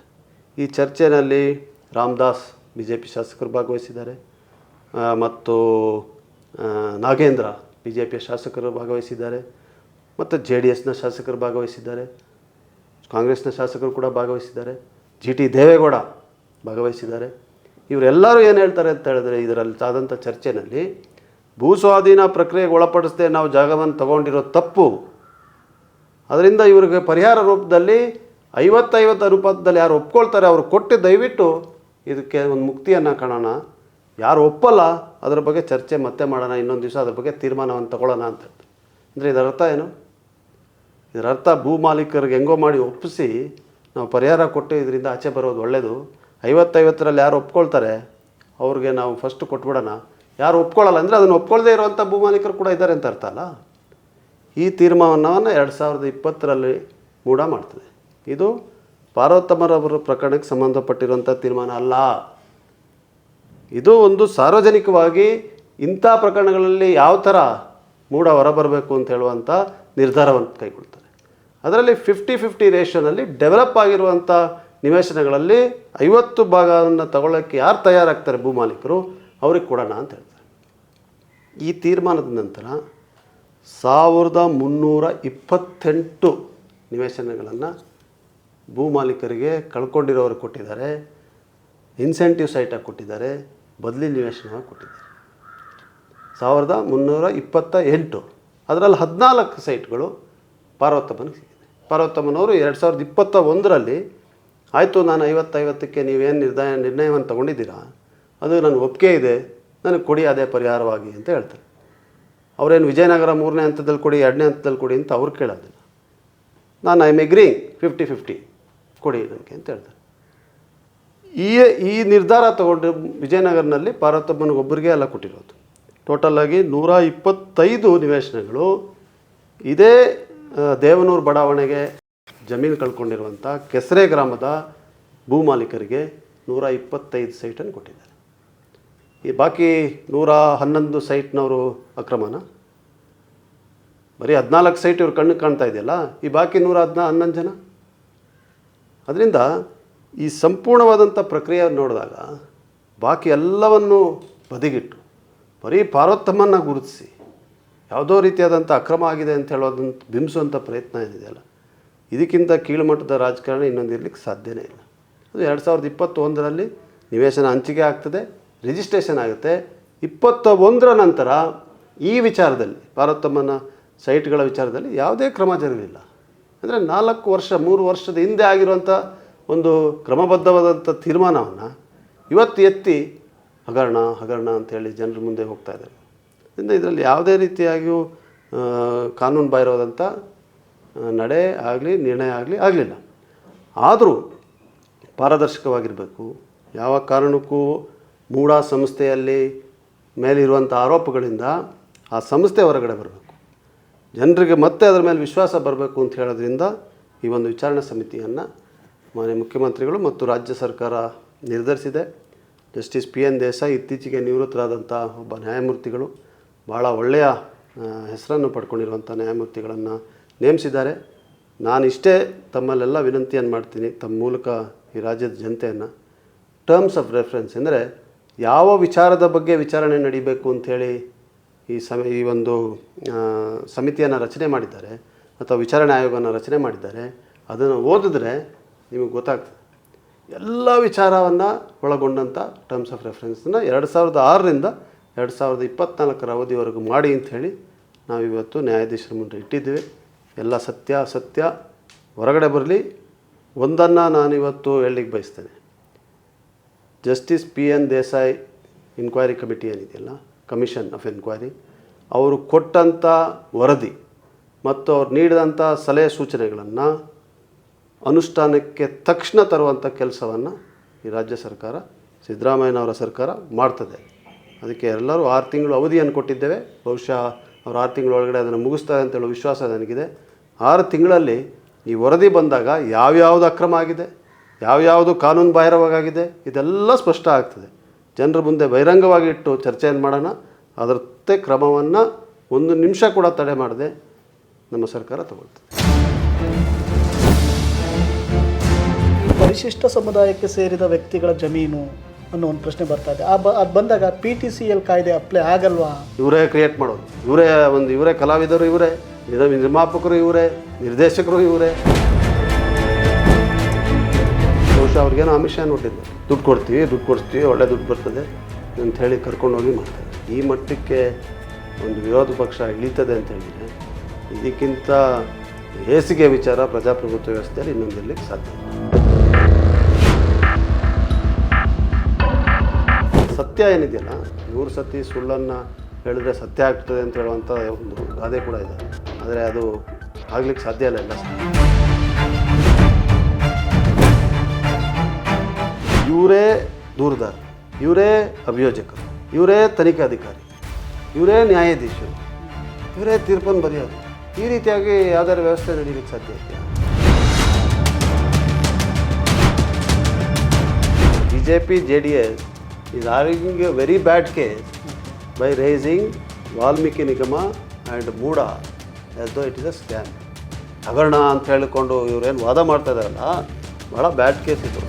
ಈ ಚರ್ಚೆಯಲ್ಲಿ ರಾಮದಾಸ್ BJP ಶಾಸಕರು ಭಾಗವಹಿಸಿದ್ದಾರೆ, ಮತ್ತು ನಾಗೇಂದ್ರ BJPಯ ಶಾಸಕರು ಭಾಗವಹಿಸಿದ್ದಾರೆ, ಮತ್ತು JDSನ ಶಾಸಕರು ಭಾಗವಹಿಸಿದ್ದಾರೆ, ಕಾಂಗ್ರೆಸ್ನ ಶಾಸಕರು ಕೂಡ ಭಾಗವಹಿಸಿದ್ದಾರೆ, GT ದೇವೇಗೌಡ ಭಾಗವಹಿಸಿದ್ದಾರೆ. ಇವರೆಲ್ಲರೂ ಏನು ಹೇಳ್ತಾರೆ ಅಂತ ಹೇಳಿದ್ರೆ, ಇದರಲ್ಲಿ ಆದಂಥ ಚರ್ಚೆಯಲ್ಲಿ ಭೂ ಸ್ವಾಧೀನ ಪ್ರಕ್ರಿಯೆಗೆ ಒಳಪಡಿಸದೆ ನಾವು ಜಾಗವನ್ನು ತಗೊಂಡಿರೋ ತಪ್ಪು. ಅದರಿಂದ ಇವರಿಗೆ ಪರಿಹಾರ ರೂಪದಲ್ಲಿ 50-50 ಅನುಪಾತದಲ್ಲಿ ಯಾರು ಒಪ್ಕೊಳ್ತಾರೆ ಅವರು ಕೊಟ್ಟು ದಯವಿಟ್ಟು ಇದಕ್ಕೆ ಒಂದು ಮುಕ್ತಿಯನ್ನು ಕಾಣೋಣ. ಯಾರು ಒಪ್ಪಲ್ಲ ಅದರ ಬಗ್ಗೆ ಚರ್ಚೆ ಮತ್ತೆ ಮಾಡೋಣ, ಇನ್ನೊಂದು ದಿವಸ ಅದ್ರ ಬಗ್ಗೆ ತೀರ್ಮಾನವನ್ನು ತಗೊಳ್ಳೋಣ ಅಂತ. ಅಂದರೆ ಇದರ ಅರ್ಥ ಏನು? ಇದರ ಅರ್ಥ ಭೂ ಮಾಲೀಕರಿಗೆ ಹೆಂಗೋ ಮಾಡಿ ಒಪ್ಪಿಸಿ ನಾವು ಪರಿಹಾರ ಕೊಟ್ಟು ಇದರಿಂದ ಆಚೆ ಬರೋದು ಒಳ್ಳೆಯದು. 50-50ರಲ್ಲಿ ಯಾರು ಒಪ್ಕೊಳ್ತಾರೆ ಅವ್ರಿಗೆ ನಾವು ಫಸ್ಟ್ ಕೊಟ್ಬಿಡೋಣ. ಯಾರು ಒಪ್ಕೊಳ್ಳಲ್ಲ ಅಂದರೆ ಅದನ್ನು ಒಪ್ಕೊಳ್ಳದೇ ಇರುವಂಥ ಭೂ ಮಾಲೀಕರು ಕೂಡ ಇದ್ದಾರೆ ಅಂತ ಅರ್ಥ ಅಲ್ಲ. ಈ ತೀರ್ಮಾನವನ್ನು 2020ರಲ್ಲಿ ಮೂಡ ಮಾಡ್ತದೆ. ಇದು ಪಾರ್ವತಮ್ಮರವರ ಪ್ರಕರಣಕ್ಕೆ ಸಂಬಂಧಪಟ್ಟಿರುವಂಥ ತೀರ್ಮಾನ ಅಲ್ಲ. ಇದು ಒಂದು ಸಾರ್ವಜನಿಕವಾಗಿ ಇಂಥ ಪ್ರಕರಣಗಳಲ್ಲಿ ಯಾವ ಥರ ಮೂಡ ಹೊರಬರಬೇಕು ಅಂತ ಹೇಳುವಂಥ ನಿರ್ಧಾರವನ್ನು ಕೈಗೊಳ್ತಾರೆ. ಅದರಲ್ಲಿ 50-50 ರೇಷನಲ್ಲಿ ಡೆವಲಪ್ ಆಗಿರುವಂಥ ನಿವೇಶನಗಳಲ್ಲಿ 50 ಭಾಗವನ್ನು ತಗೊಳ್ಳೋಕ್ಕೆ ಯಾರು ತಯಾರಾಗ್ತಾರೆ ಭೂ ಮಾಲೀಕರು ಅವ್ರಿಗೆ ಕೊಡೋಣ ಅಂತ ಹೇಳ್ತಾರೆ. ಈ ತೀರ್ಮಾನದ ನಂತರ 1328 ನಿವೇಶನಗಳನ್ನು ಭೂ ಮಾಲೀಕರಿಗೆ ಕಳ್ಕೊಂಡಿರೋರು ಕೊಟ್ಟಿದ್ದಾರೆ, ಇನ್ಸೆಂಟಿವ್ ಸೈಟಾಗಿ ಕೊಟ್ಟಿದ್ದಾರೆ, ಬದಲಿ ನಿವೇಶನವಾಗಿ ಕೊಟ್ಟಿದ್ದಾರೆ. 1328. ಅದರಲ್ಲಿ 14 ಸೈಟ್ಗಳು ಪಾರ್ವತಮ್ಮನಿಗೆ ಸಿಗಿದೆ. ಪಾರ್ವತಮ್ಮನವರು 2021ರಲ್ಲಿ ಆಯಿತು, ನಾನು 50-50ಕ್ಕೆ ನೀವೇನು ನಿರ್ಣಯವನ್ನು ತಗೊಂಡಿದ್ದೀರಾ ಅದು ನನಗೆ ಒಪ್ಪಿಗೆ ಇದೆ, ನನಗೆ ಕೊಡಿ ಅದೇ ಪರಿಹಾರವಾಗಿ ಅಂತ ಹೇಳ್ತಾರೆ. ಅವರೇನು ವಿಜಯನಗರ 3ನೇ ಹಂತದಲ್ಲಿ ಕೊಡಿ 2ನೇ ಹಂತದಲ್ಲಿ ಕೊಡಿ ಅಂತ ಅವ್ರು ಕೇಳೋದಿಲ್ಲ. ನಾನು ಐ ಆಮ್ ಎಗ್ರಿಂಗ್ 50-50 ಕೊಡಿ ನನಗೆ ಅಂತ ಹೇಳ್ತಾರೆ. ಈ ನಿರ್ಧಾರ ತಗೊಂಡು ವಿಜಯನಗರನಲ್ಲಿ ಪಾರ್ವತಮ್ಮನಿಗೊಬ್ಬರಿಗೆ ಎಲ್ಲ ಕೊಟ್ಟಿರೋದು. ಟೋಟಲಾಗಿ 125 ನಿವೇಶನಗಳು ಇದೇ ದೇವನೂರು ಬಡಾವಣೆಗೆ ಜಮೀನು ಕಳ್ಕೊಂಡಿರುವಂಥ ಕೆಸರೆ ಗ್ರಾಮದ ಭೂ ಮಾಲೀಕರಿಗೆ 125 ಸೈಟನ್ನು ಕೊಟ್ಟಿದ್ದಾರೆ. ಈ ಬಾಕಿ 111 ಸೈಟ್ನವರು ಅಕ್ರಮನ, ಬರೀ 14 ಸೈಟ್ ಇವ್ರು ಕಣ್ಣು ಕಾಣ್ತಾ ಇದೆಯಲ್ಲ, ಈ ಬಾಕಿ 111 ಜನ. ಅದರಿಂದ ಈ ಸಂಪೂರ್ಣವಾದಂಥ ಪ್ರಕ್ರಿಯೆಯನ್ನು ನೋಡಿದಾಗ ಬಾಕಿ ಎಲ್ಲವನ್ನು ಬದಿಗಿಟ್ಟು ಬರೀ ಪಾರ್ವತಮ್ಮನ್ನ ಗುರುತಿಸಿ ಯಾವುದೋ ರೀತಿಯಾದಂಥ ಅಕ್ರಮ ಆಗಿದೆ ಅಂತ ಹೇಳೋದನ್ನು ಬಿಂಬಿಸುವಂಥ ಪ್ರಯತ್ನ ಏನಿದೆಯಲ್ಲ, ಇದಕ್ಕಿಂತ ಕೀಳುಮಟ್ಟದ ರಾಜಕಾರಣ ಇನ್ನೊಂದು ಇರಲಿಕ್ಕೆ ಸಾಧ್ಯನೇ ಇಲ್ಲ. ಅದು 2021ರಲ್ಲಿ ನಿವೇಶನ ಹಂಚಿಕೆ ಆಗ್ತದೆ, ರಿಜಿಸ್ಟ್ರೇಷನ್ ಆಗುತ್ತೆ. 21ರ ನಂತರ ಈ ವಿಚಾರದಲ್ಲಿ ಪಾರ್ವತಮ್ಮನ ಸೈಟ್ಗಳ ವಿಚಾರದಲ್ಲಿ ಯಾವುದೇ ಕ್ರಮ ಜರುಗಲಿಲ್ಲ. ಅಂದರೆ 4 ವರ್ಷ 3 ವರ್ಷದ ಹಿಂದೆ ಆಗಿರುವಂಥ ಒಂದು ಕ್ರಮಬದ್ಧವಾದಂಥ ತೀರ್ಮಾನವನ್ನು ಇವತ್ತು ಎತ್ತಿ ಹಗರಣ ಅಂತೇಳಿ ಜನರ ಮುಂದೆ ಹೋಗ್ತಾ ಇದ್ದಾರೆ. ಇದರಲ್ಲಿ ಯಾವುದೇ ರೀತಿಯಾಗಿಯೂ ಕಾನೂನು ಬಾಹಿರವಾದಂಥ ನಡೆ ಆಗಲಿ ನಿರ್ಣಯ ಆಗಲಿಲ್ಲ. ಆದರೂ ಪಾರದರ್ಶಕವಾಗಿರಬೇಕು. ಯಾವ ಕಾರಣಕ್ಕೂ ಮೂಡಾ ಸಂಸ್ಥೆಯಲ್ಲಿ ಮೇಲಿರುವಂಥ ಆರೋಪಗಳಿಂದ ಆ ಸಂಸ್ಥೆ ಹೊರಗಡೆ ಬರಬೇಕು, ಜನರಿಗೆ ಮತ್ತೆ ಅದರ ಮೇಲೆ ವಿಶ್ವಾಸ ಬರಬೇಕು ಅಂತ ಹೇಳೋದ್ರಿಂದ ಈ ಒಂದು ವಿಚಾರಣಾ ಸಮಿತಿಯನ್ನು ಮಾನ್ಯ ಮುಖ್ಯಮಂತ್ರಿಗಳು ಮತ್ತು ರಾಜ್ಯ ಸರ್ಕಾರ ನಿರ್ಧರಿಸಿದೆ. ಜಸ್ಟಿಸ್ PN ದೇಸಾಯಿ ಇತ್ತೀಚೆಗೆ ನಿವೃತ್ತರಾದಂಥ ಒಬ್ಬ ನ್ಯಾಯಮೂರ್ತಿಗಳು, ಭಾಳ ಒಳ್ಳೆಯ ಹೆಸರನ್ನು ಪಡ್ಕೊಂಡಿರುವಂಥ ನ್ಯಾಯಮೂರ್ತಿಗಳನ್ನು ನೇಮಿಸಿದ್ದಾರೆ. ನಾನು ಇಷ್ಟೇ ತಮ್ಮಲ್ಲೆಲ್ಲ ವಿನಂತಿಯನ್ನು ಮಾಡ್ತೀನಿ, ತಮ್ಮ ಮೂಲಕ ಈ ರಾಜ್ಯದ ಜನತೆಯನ್ನು, ಟರ್ಮ್ಸ್ ಆಫ್ ರೆಫರೆನ್ಸ್ ಅಂದರೆ ಯಾವ ವಿಚಾರದ ಬಗ್ಗೆ ವಿಚಾರಣೆ ನಡೀಬೇಕು ಅಂಥೇಳಿ ಈ ಒಂದು ಸಮಿತಿಯನ್ನು ರಚನೆ ಮಾಡಿದ್ದಾರೆ ಅಥವಾ ವಿಚಾರಣೆ ಆಯೋಗವನ್ನು ರಚನೆ ಮಾಡಿದ್ದಾರೆ, ಅದನ್ನು ಓದಿದ್ರೆ ನಿಮಗೆ ಗೊತ್ತಾಗ್ತದೆ. ಎಲ್ಲ ವಿಚಾರವನ್ನು ಒಳಗೊಂಡಂಥ ಟರ್ಮ್ಸ್ ಆಫ್ ರೆಫರೆನ್ಸನ್ನು 2006ರಿಂದ 2024 ಅವಧಿವರೆಗೂ ಮಾಡಿ ಅಂಥೇಳಿ ನಾವಿವತ್ತು ನ್ಯಾಯಾಧೀಶರ ಮುಂದೆ ಇಟ್ಟಿದ್ದೀವಿ. ಎಲ್ಲ ಸತ್ಯ ಹೊರಗಡೆ ಬರಲಿ. ಒಂದನ್ನು ನಾನಿವತ್ತು ಹೇಳಲಿಕ್ಕೆ ಬಯಸ್ತೇನೆ, justice PN Desai inquiry committee ಏನಿದೆಯಲ್ಲ, ಕಮಿಷನ್ ಆಫ್ ಎನ್ಕ್ವೈರಿ, ಅವರು ಕೊಟ್ಟಂಥ ವರದಿ ಮತ್ತು ಅವ್ರು ನೀಡಿದಂಥ ಸಲಹೆ ಸೂಚನೆಗಳನ್ನು ಅನುಷ್ಠಾನಕ್ಕೆ ತಕ್ಷಣ ತರುವಂಥ ಕೆಲಸವನ್ನು ಈ ರಾಜ್ಯ ಸರ್ಕಾರ, ಸಿದ್ದರಾಮಯ್ಯನವರ ಸರ್ಕಾರ ಮಾಡ್ತದೆ. ಅದಕ್ಕೆ ಎಲ್ಲರೂ 6 ತಿಂಗಳು ಅವಧಿಯನ್ನು ಕೊಟ್ಟಿದ್ದೇವೆ. ಬಹುಶಃ ಅವ್ರು 6 ತಿಂಗಳ ಒಳಗಡೆ ಅದನ್ನು ಮುಗಿಸ್ತಾರೆ ಅಂತೇಳೋ ವಿಶ್ವಾಸ ನನಗಿದೆ. 6 ತಿಂಗಳಲ್ಲಿ ಈ ವರದಿ ಬಂದಾಗ ಯಾವ್ಯಾವುದು ಅಕ್ರಮ ಆಗಿದೆ, ಯಾವ್ಯಾವುದು ಕಾನೂನು ಬಾಹಿರವಾಗಿದೆ, ಇದೆಲ್ಲ ಸ್ಪಷ್ಟ ಆಗ್ತದೆ. ಜನರ ಮುಂದೆ ಬಹಿರಂಗವಾಗಿ ಇಟ್ಟು ಚರ್ಚೆಯನ್ನು ಮಾಡೋಣ. ಅದರತ್ತೆ ಕ್ರಮವನ್ನು 1 ನಿಮಿಷ ಕೂಡ ತಡೆ ಮಾಡದೆ ನಮ್ಮ ಸರ್ಕಾರ ತಗೊಳ್ತದೆ. ಪರಿಶಿಷ್ಟ ಸಮುದಾಯಕ್ಕೆ ಸೇರಿದ ವ್ಯಕ್ತಿಗಳ ಜಮೀನು ಅನ್ನೋ ಒಂದು ಪ್ರಶ್ನೆ ಬರ್ತಾ ಇದೆ. ಅದು ಬಂದಾಗ PTCL ಕಾಯ್ದೆ ಅಪ್ಲೈ ಆಗಲ್ವಾ? ಇವರೇ ಕ್ರಿಯೇಟ್ ಮಾಡೋದು, ಇವರೇ ಕಲಾವಿದರು, ಇವರೇ ನಿರ್ಮಾಪಕರು, ಇವರೇ ನಿರ್ದೇಶಕರು, ಇವರೇ. ಬಹುಶಃ ಅವ್ರಿಗೇನೋ ಆಮಿಷ ನೋಡಿದ್ದೆ, ದುಡ್ಡು ಕೊಡ್ತೀವಿ ಒಳ್ಳೆ ದುಡ್ಡು ಬರ್ತದೆ ಅಂತ ಹೇಳಿ ಕರ್ಕೊಂಡೋಗಿ ಮಾಡ್ತಾರೆ. ಈ ಮಟ್ಟಕ್ಕೆ ಒಂದು ವಿರೋಧ ಪಕ್ಷ ಇಳೀತದೆ ಅಂತ ಹೇಳಿದರೆ ಇದಕ್ಕಿಂತ ಹೇಸಿಗೆ ವಿಚಾರ ಪ್ರಜಾಪ್ರಭುತ್ವ ವ್ಯವಸ್ಥೆಯಲ್ಲಿ ಇನ್ನೊಂದಿರಲಿಕ್ಕೆ ಸಾಧ್ಯ. ಸತ್ಯ ಏನಿದೆಯಲ್ಲ, 100 ಸತಿ ಸುಳ್ಳನ್ನು ಹೇಳಿದ್ರೆ ಸತ್ಯ ಆಗ್ತದೆ ಅಂತ ಹೇಳುವಂಥ ಒಂದು ಗಾದೆ ಕೂಡ ಇದೆ. ಆದರೆ ಅದು ಆಗ್ಲಿಕ್ಕೆ ಸಾಧ್ಯ ಇಲ್ಲ. ಇವರೇ ದೂರದಾರ, ಇವರೇ ಅಭಿಯೋಜಕರು, ಇವರೇ ತನಿಖಾಧಿಕಾರಿ, ಇವರೇ ನ್ಯಾಯಾಧೀಶರು, ಇವರೇ ತೀರ್ಪನ್ನು ಬರೆಯೋದು. ಈ ರೀತಿಯಾಗಿ ಯಾವ್ದಾದ್ರು ವ್ಯವಸ್ಥೆ ನಡೀಲಿಕ್ಕೆ ಸಾಧ್ಯ ಇದೆಯಾ? BJP JDS is arguing a very bad case by raising Valmiki Nigama and Muda as though it is a scam. ಹಗರಣ ಅಂತ ಹೇಳಿಕೊಂಡು ಇವರೇನು ವಾದ ಮಾಡ್ತಾ ಇದ್ದಾರಲ್ಲ, ಭಾಳ ಬ್ಯಾಡ್ ಕೇಸ್ ಇದು.